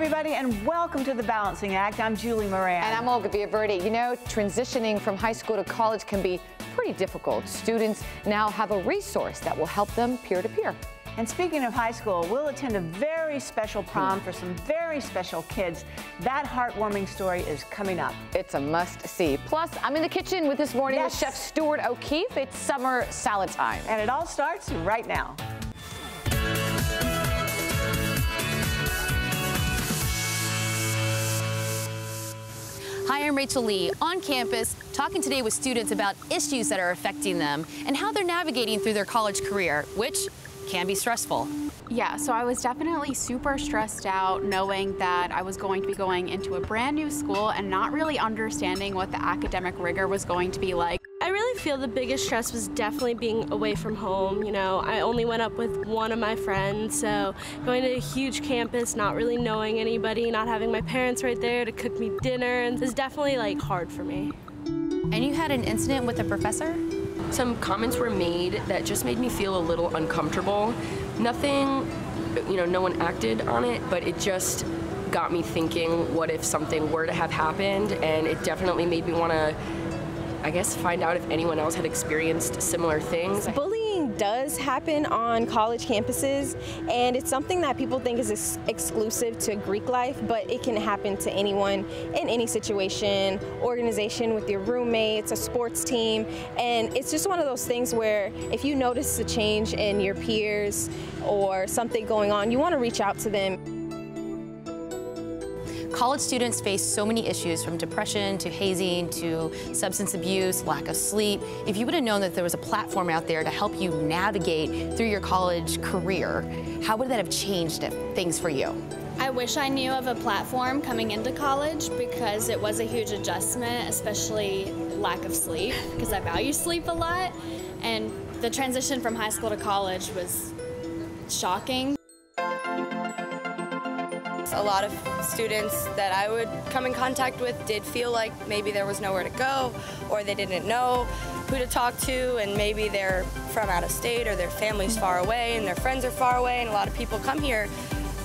everybody, and welcome to The Balancing Act. I'm Julie Moran. And I'm Olga Villaverdi. You know, transitioning from high school to college can be pretty difficult. Students now have a resource that will help them peer-to-peer. And speaking of high school, we'll attend a very special prom for some very special kids. That heartwarming story is coming up. It's a must-see. Plus, I'm in the kitchen with this morning with Chef Stuart O'Keeffe. It's summer salad time. And it all starts right now. Hi, I'm Rachel Lee, on campus, talking today with students about issues that are affecting them and how they're navigating through their college career, which can be stressful. Yeah, so I was definitely super stressed out knowing that I was going to be going into a brand new school and not really understanding what the academic rigor was going to be like. I really feel the biggest stress was definitely being away from home. You know, I only went up with one of my friends, so going to a huge campus, not really knowing anybody, not having my parents right there to cook me dinner, and it's definitely like hard for me. And you had an incident with a professor? Some comments were made that just made me feel a little uncomfortable. Nothing, you know, no one acted on it, but it just got me thinking, what if something were to have happened? And it definitely made me want to, I guess, find out if anyone else had experienced similar things. Bullying does happen on college campuses, and it's something that people think is exclusive to Greek life, but it can happen to anyone in any situation, organization with your roommates, a sports team, and it's just one of those things where if you notice a change in your peers or something going on, you want to reach out to them. College students face so many issues, from depression to hazing to substance abuse, lack of sleep. If you would have known that there was a platform out there to help you navigate through your college career, how would that have changed things for you? I wish I knew of a platform coming into college because it was a huge adjustment, especially lack of sleep, because I value sleep a lot. And the transition from high school to college was shocking. A lot of students that I would come in contact with did feel like maybe there was nowhere to go, or they didn't know who to talk to, and maybe they're from out of state or their family's far away and their friends are far away, and a lot of people come here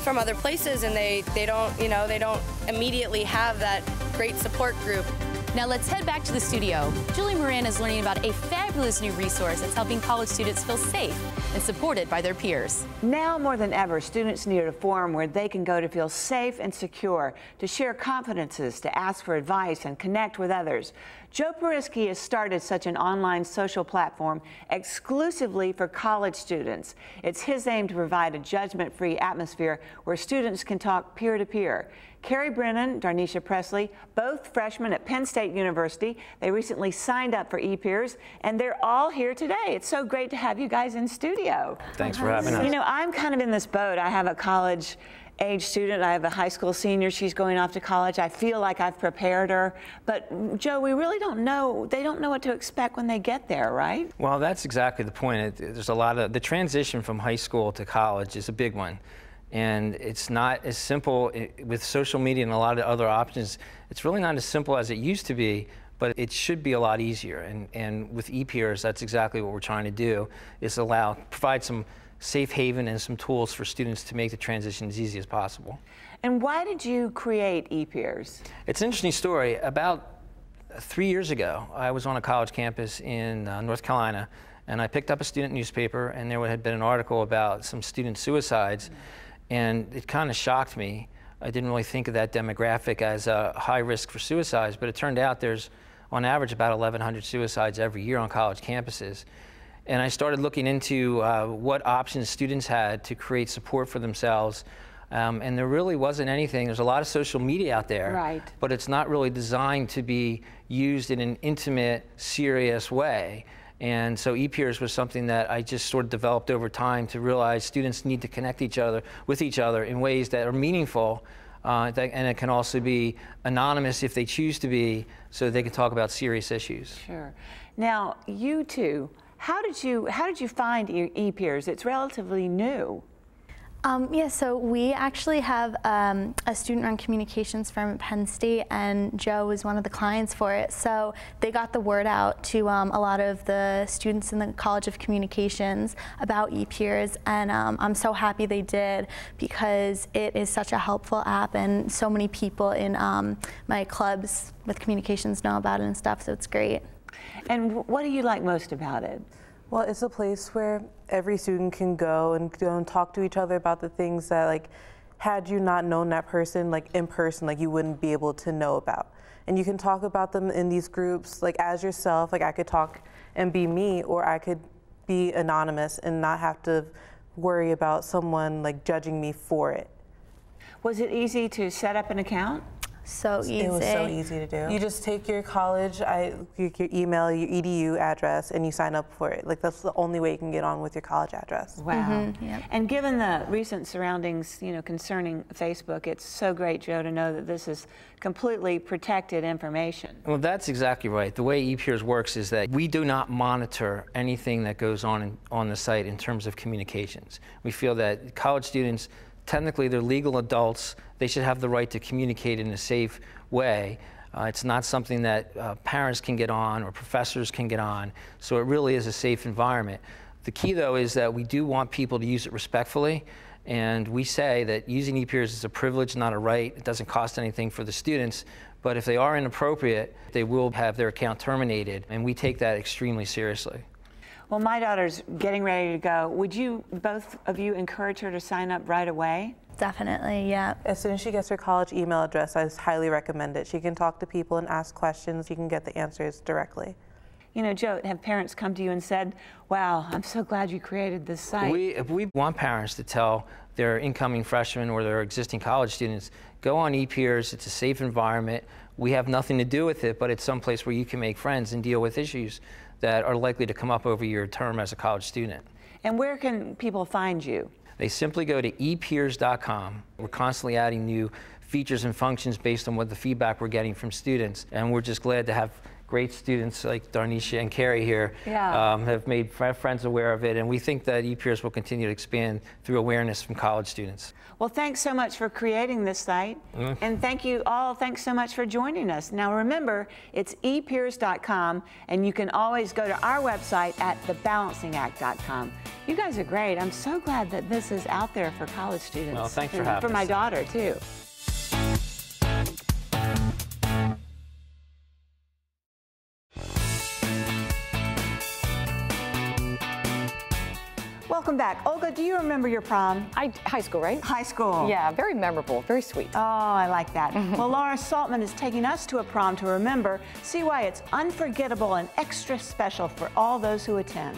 from other places and they don't, you know, they don't immediately have that great support group. Now let's head back to the studio. Julie Moran is learning about a fabulous new resource that's helping college students feel safe and supported by their peers. Now more than ever, students need a forum where they can go to feel safe and secure, to share confidences, to ask for advice and connect with others. Joe Perisky has started such an online social platform exclusively for college students. It's his aim to provide a judgment-free atmosphere where students can talk peer-to-peer. Carrie Brennan, Darnisha Presley, both freshmen at Penn State University. They recently signed up for ePEERS, and they're all here today. It's so great to have you guys in studio. Thanks for having us. You know, I'm kind of in this boat. I have a college-age student. I have a high school senior. She's going off to college. I feel like I've prepared her. But, Joe, we really don't know. They don't know what to expect when they get there, right? Well, that's exactly the point. There's a lot of, the transition from high school to college is a big one. And it's not as simple with social media and a lot of other options. It's really not as simple as it used to be, but it should be a lot easier. And with ePEERS, that's exactly what we're trying to do, is provide some safe haven and some tools for students to make the transition as easy as possible. And why did you create ePEERS? It's an interesting story. About 3 years ago, I was on a college campus in North Carolina, and I picked up a student newspaper, and there had been an article about some student suicides. And it kind of shocked me. I didn't really think of that demographic as a high risk for suicides, but it turned out there's, on average, about 1,100 suicides every year on college campuses. And I started looking into what options students had to create support for themselves. And there really wasn't anything. There's a lot of social media out there, right, but it's not really designed to be used in an intimate, serious way. And so ePEERS was something that I just sort of developed over time to realize students need to connect with each other in ways that are meaningful, and it can also be anonymous if they choose to be, so they can talk about serious issues. Sure. Now, you two, how did you find ePEERS? It's relatively new. Yeah, so we actually have a student-run communications firm at Penn State, and Joe was one of the clients for it. So they got the word out to a lot of the students in the College of Communications about ePEERS, and I'm so happy they did, because it is such a helpful app, and so many people in my clubs with communications know about it and stuff, so it's great. And what do you like most about it? Well, it's a place where every student can go and talk to each other about the things that, like, had you not known that person, like, in person, like, you wouldn't be able to know about. And you can talk about them in these groups, like, as yourself. Like, I could talk and be me, or I could be anonymous and not have to worry about someone, like, judging me for it. Was it easy to set up an account? So easy. It was so easy to do. You just take your college, your email, your EDU address, and you sign up for it. Like, that's the only way you can get on with your college address. Wow. Yep. And given the recent surroundings, concerning Facebook, it's so great, Joe, to know that this is completely protected information. Well, that's exactly right. The way ePEERS works is that we do not monitor anything that goes on the site in terms of communications. We feel that college students, technically, they're legal adults. They should have the right to communicate in a safe way. It's not something that parents can get on or professors can get on, so it really is a safe environment. The key, though, is that we do want people to use it respectfully, and we say that using ePEERS is a privilege, not a right. It doesn't cost anything for the students, but if they are inappropriate, they will have their account terminated, and we take that extremely seriously. Well, my daughter's getting ready to go. Would you, both of you, encourage her to sign up right away? Definitely, yeah. As soon as she gets her college email address, I highly recommend it. She can talk to people and ask questions. You can get the answers directly. Joe, have parents come to you and said, wow, I'm so glad you created this site? We want parents to tell their incoming freshmen or their existing college students, go on ePEERS, it's a safe environment. We have nothing to do with it, but it's someplace where you can make friends and deal with issues that are likely to come up over your term as a college student. And where can people find you? They simply go to ePEERS.com. We're constantly adding new features and functions based on what the feedback we're getting from students, and we're just glad to have great students like Darnisha and Carrie here have made friends aware of it, and we think that ePEERS will continue to expand through awareness from college students. Well, thanks so much for creating this site, and thank you all. Thanks so much for joining us. Now remember, it's ePEERS.com, and you can always go to our website at thebalancingact.com. You guys are great. I'm so glad that this is out there for college students. Well, thanks for having us. For my daughter, too. Welcome back. Olga, do you remember your prom? High school, right? High school. Yeah, very memorable, very sweet. Oh, I like that. Well, Laura Saltman is taking us to a prom to remember. See why it's unforgettable and extra special for all those who attend.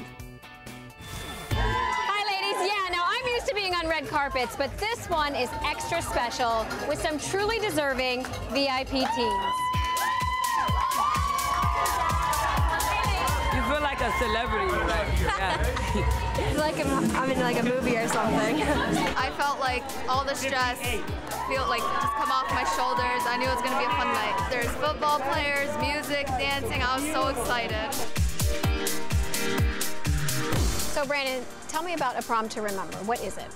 Hi, ladies. Yeah, now I'm used to being on red carpets, but this one is extra special with some truly deserving VIP teens. You feel like a celebrity, right? Yeah. It's like I'm in like a movie or something. I felt like all the stress feel like just come off my shoulders. I knew it was going to be a fun night. There's football players, music, dancing. I was so excited. So Brandon, tell me about A Prom to Remember. What is it?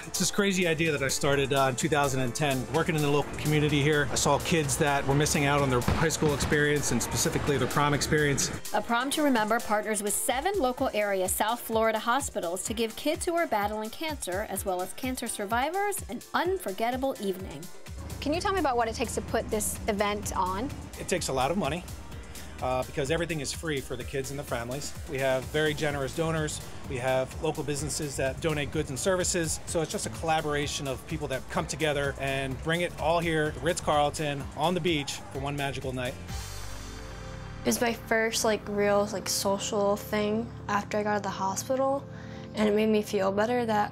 It's this crazy idea that I started in 2010. Working in the local community here, I saw kids that were missing out on their high school experience and specifically their prom experience. A Prom to Remember partners with 7 local area South Florida hospitals to give kids who are battling cancer, as well as cancer survivors, an unforgettable evening. Can you tell me about what it takes to put this event on? It takes a lot of money. Because everything is free for the kids and the families. We have very generous donors. We have local businesses that donate goods and services. So it's just a collaboration of people that come together and bring it all here to Ritz-Carlton on the beach for one magical night. It was my first real social thing after I got out of the hospital, and it made me feel better that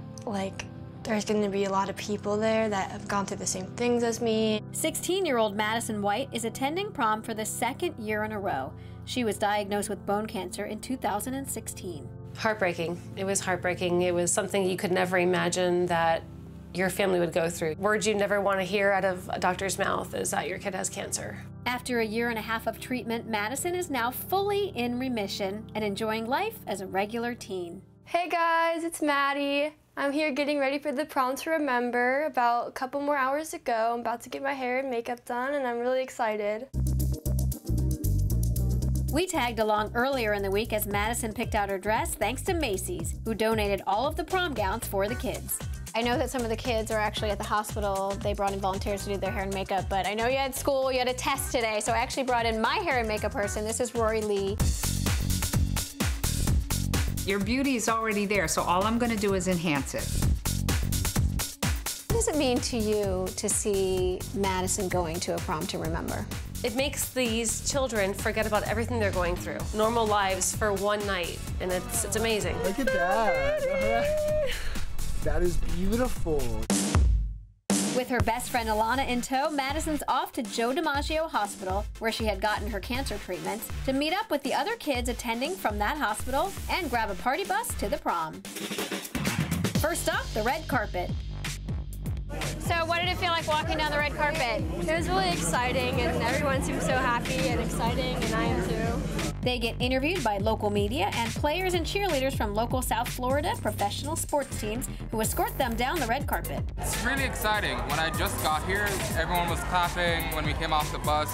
there's going to be a lot of people there that have gone through the same things as me. 16-year-old Madison White is attending prom for the 2nd year in a row. She was diagnosed with bone cancer in 2016. Heartbreaking. It was heartbreaking. It was something you could never imagine that your family would go through. Words you never want to hear out of a doctor's mouth is that your kid has cancer. After a year and a half of treatment, Madison is now fully in remission and enjoying life as a regular teen. Hey guys, it's Maddie. I'm here getting ready for the prom to remember. About a couple more hours to go. I'm about to get my hair and makeup done, and I'm really excited. We tagged along earlier in the week as Madison picked out her dress thanks to Macy's, who donated all of the prom gowns for the kids. I know that some of the kids are actually at the hospital. They brought in volunteers to do their hair and makeup, but I know you had school, you had a test today, so I actually brought in my hair and makeup person. This is Rory Lee. Your beauty is already there, so all I'm going to do is enhance it. What does it mean to you to see Madison going to a prom to remember? It makes these children forget about everything they're going through. Normal lives for one night, and it's amazing. Look at that. That is beautiful. With her best friend Alana in tow, Madison's off to Joe DiMaggio Hospital, where she had gotten her cancer treatments, to meet up with the other kids attending from that hospital and grab a party bus to the prom. First up, the red carpet. So what did it feel like walking down the red carpet? It was really exciting, and everyone seemed so happy and exciting, and I am too. They get interviewed by local media and players and cheerleaders from local South Florida professional sports teams who escort them down the red carpet. It's really exciting. When I just got here, everyone was clapping when we came off the bus.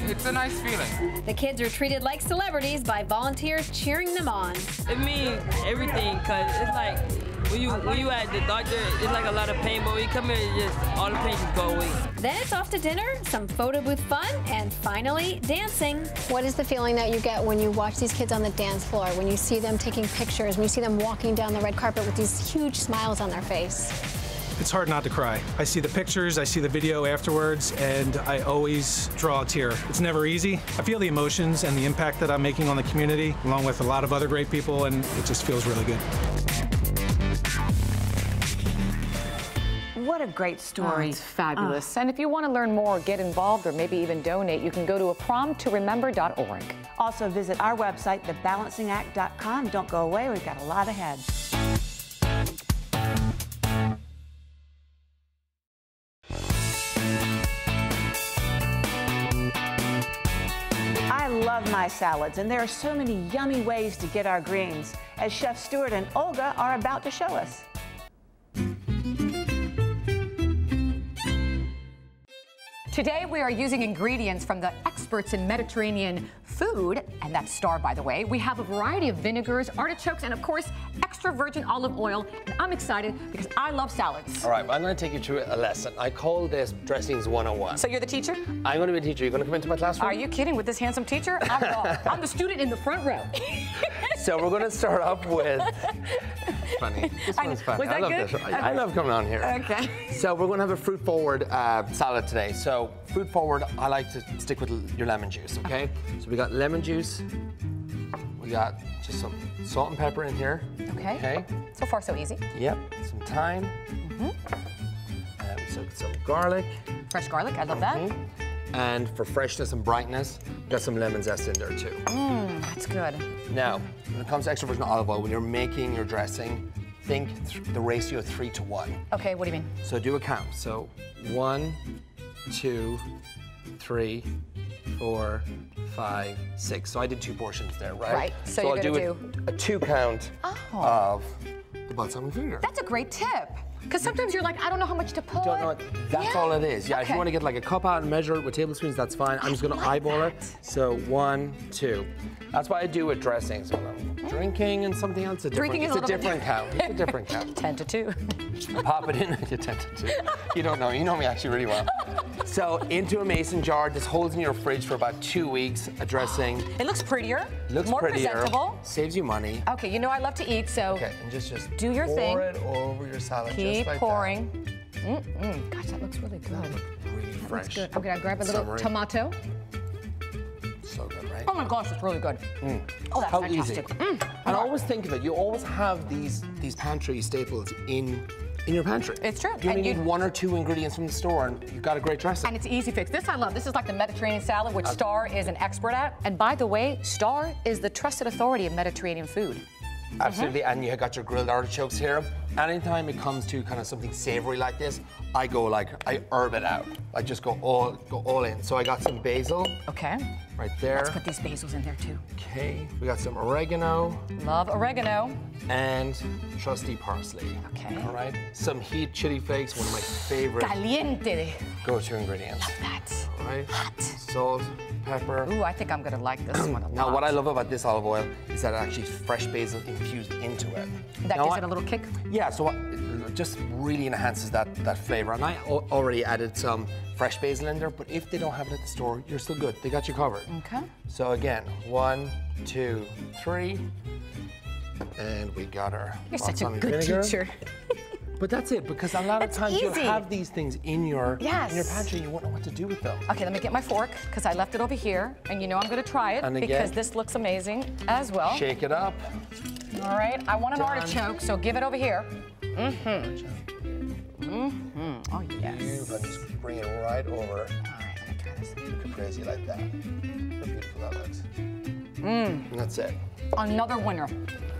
It's a nice feeling. The kids are treated like celebrities by volunteers cheering them on. It means everything, because it's like when you at the doctor, it's like a lot of pain, but when you come here, it's just all the pain just go away. Then it's off to dinner, some photo booth fun, and finally, dancing. What is the feeling that you get when you watch these kids on the dance floor, when you see them taking pictures, when you see them walking down the red carpet with these huge smiles on their face? It's hard not to cry. I see the pictures, I see the video afterwards, and I always draw a tear. It's never easy. I feel the emotions and the impact that I'm making on the community, along with a lot of other great people, and it just feels really good. What a great story. Oh, it's fabulous. And if you want to learn more, get involved, or maybe even donate, you can go to promtoremember.org. Also visit our website, thebalancingact.com. Don't go away, we've got a lot ahead. I love my salads, and there are so many yummy ways to get our greens, as Chef Stuart and Olga are about to show us. Today we are using ingredients from the experts in Mediterranean food, and that's Star, by the way. We have a variety of vinegars, artichokes, and of course, extra virgin olive oil. And I'm excited because I love salads. All right, well, I'm going to take you through a lesson. I call this Dressings 101. So you're the teacher? I'm going to be a teacher. You're going to come into my classroom? Are you kidding with this handsome teacher? I'm the student in the front row. So we're going to start off with... Funny. This one's funny. Was that I love good? this. I love coming on here. Okay. So we're going to have a fruit-forward salad today. So fruit-forward, I like to stick with your lemon juice, okay? So we got lemon juice. We got just some salt and pepper in here. Okay. Okay. So far, so easy. Yep. Some thyme. Some garlic. Fresh garlic, I love that. And for freshness and brightness, we got some lemon zest in there too. That's good. Now, when it comes to extra virgin olive oil, when you're making your dressing, think the ratio of 3 to 1. Okay, what do you mean? So do a count. So 1, 2, 3, 4, 5, 6. So I did 2 portions there, right? Right. So you're I'll do a 2 count of the balsamic vinegar. That's a great tip. Because sometimes you're like, I don't know how much to put. Don't know. That's all it is. Yeah, if you want to get like a cup out and measure it with tablespoons, that's fine. I'm just going to eyeball it. So 1, 2. That's what I do with dressings. When I'm drinking and something else, it's a different count. It's a different count. 10 to 2. Pop it in. You 10 to 2. You don't know. You know me actually really well. So into a mason jar. This holds in your fridge for about 2 weeks. A dressing. It looks prettier. Looks more prettier. presentable. Saves you money. Okay, you know I love to eat, so okay, and just do your thing. Pour it over your salad. Keep like pouring. Gosh, that looks really good. Really fresh. Good. Okay, I grab a little tomato. So good, right? Oh my gosh, it's really good. Oh, that's How fantastic. easy. And I always think of it. You always have these pantry staples in your pantry. It's true. You only need 1 or 2 ingredients from the store, and you've got a great dressing. And it's easy fix. This I love. This is like the Mediterranean salad, which Star is an expert at. And by the way, Star is the trusted authority in Mediterranean food. Absolutely, and you got your grilled artichokes here. Anytime it comes to kind of something savory like this, I herb it out. I just go all in. So I got some basil. Okay. right there. Let's put these basils in there too. Okay, we got some oregano. Love oregano. And trusty parsley. Okay. All right, some heat chili flakes, one of my favorite Caliente. go-to ingredients. Love that. All right, hot. Salt, pepper. Ooh, I think I'm gonna like this one a lot. Now, what I love about this olive oil is that it actually is fresh basil infused into it. That gives it a little kick? Yeah, so it just really enhances that flavor. And I already added some fresh basil in there, but if they don't have it at the store, you're still good. They got you covered. Okay. So again, 1, 2, 3. And we got our You're such a good vinegar. teacher. But that's it, because a lot of times you'll easy. have these things in your Yes. pantry, you won't know what to do with them. Okay, let me get my fork, because I left it over here, and you know I'm gonna try it, And again, because this looks amazing as well. Shake it up. All right, I want an Done. artichoke, so give it over here. Mm-hmm. Mm-hmm. Oh, yes. You can just bring it right over. All right, let me try this. Look crazy like that. How beautiful that looks. Mmm. And that's it. Another winner.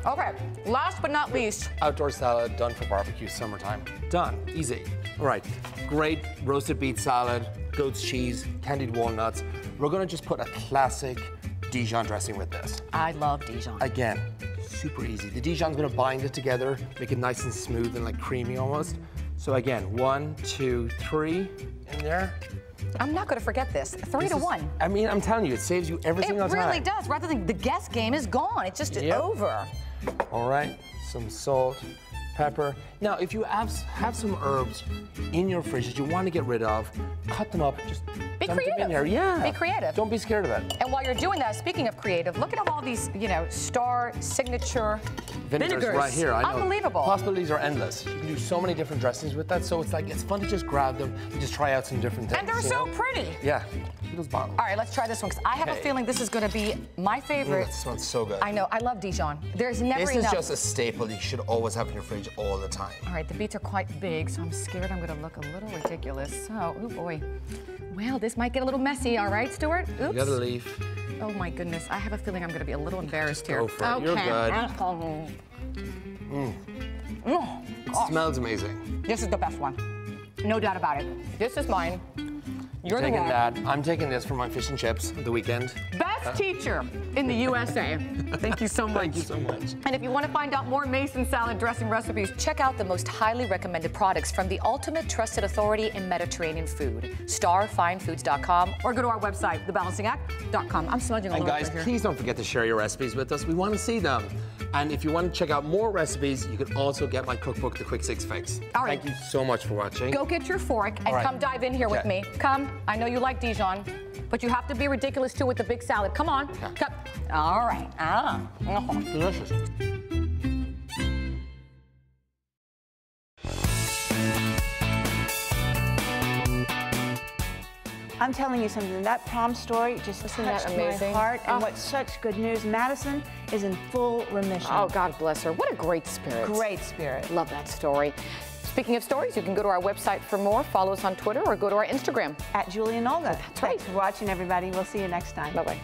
Okay, last but not least. Outdoor salad, done for barbecue, summertime. Done, easy. All right, great roasted beet salad, goat's cheese, candied walnuts. We're gonna just put a classic Dijon dressing with this. I love Dijon. Again, super easy. The Dijon's gonna bind it together, make it nice and smooth and like creamy almost. So again, 1, 2, 3 in there. I'm not going to forget this. 3 to 1. I mean, I'm telling you, it saves you every single time. It really does. Rather than the guess game is gone. It's just over. All right, some salt, pepper. Now, if you have some herbs in your fridge that you want to get rid of, cut them up. Just be dump them creative. in there. Yeah. Be creative. Don't be scared of it. And while you're doing that, speaking of creative, look at all these, you know, star signature vinegars right here. I know. Unbelievable. Possibilities are endless. You can do so many different dressings with that, so it's like, it's fun to just grab them and just try out some different things. And they're so pretty. Yeah. Look at those bottles. All right, let's try this one, because I have a feeling this is going to be my favorite. That smells so good. I know. I love Dijon. There's never enough. This is just a staple you should always have in your fridge all the time. All right, the beets are quite big, so I'm scared I'm going to look a little ridiculous. So, oh boy. Well, this might get a little messy, all right, Stuart? Oops. You got a leaf. Oh my goodness, I have a feeling I'm going to be a little embarrassed here. Go for it. You're good. It smells amazing. This is the best one. No doubt about it. This is mine. You're taking the that. I'm taking this for my fish and chips the weekend. Best teacher in the USA. Thank you so much. Thank you so much. And if you want to find out more Mason salad dressing recipes, check out the most highly recommended products from the ultimate trusted authority in Mediterranean food, starfinefoods.com, or go to our website, thebalancingact.com. I'm smudging all and over guys, here. please don't forget to share your recipes with us. We want to see them. And if you want to check out more recipes, you can also get my cookbook, The Quick 6 Fix. All right. Thank you so much for watching. Go get your fork and come dive in here with me. Come. I know you like Dijon, but you have to be ridiculous too with the big salad. Come on. Come. All right. Delicious. I'm telling you something, that prom story just touched my heart, and what's such good news, Madison is in full remission. Oh, God bless her. What a great spirit. Great spirit. Love that story. Speaking of stories, you can go to our website for more, follow us on Twitter, or go to our Instagram. @JulieandOlga. That's right. Thanks for watching, everybody. We'll see you next time. Bye-bye.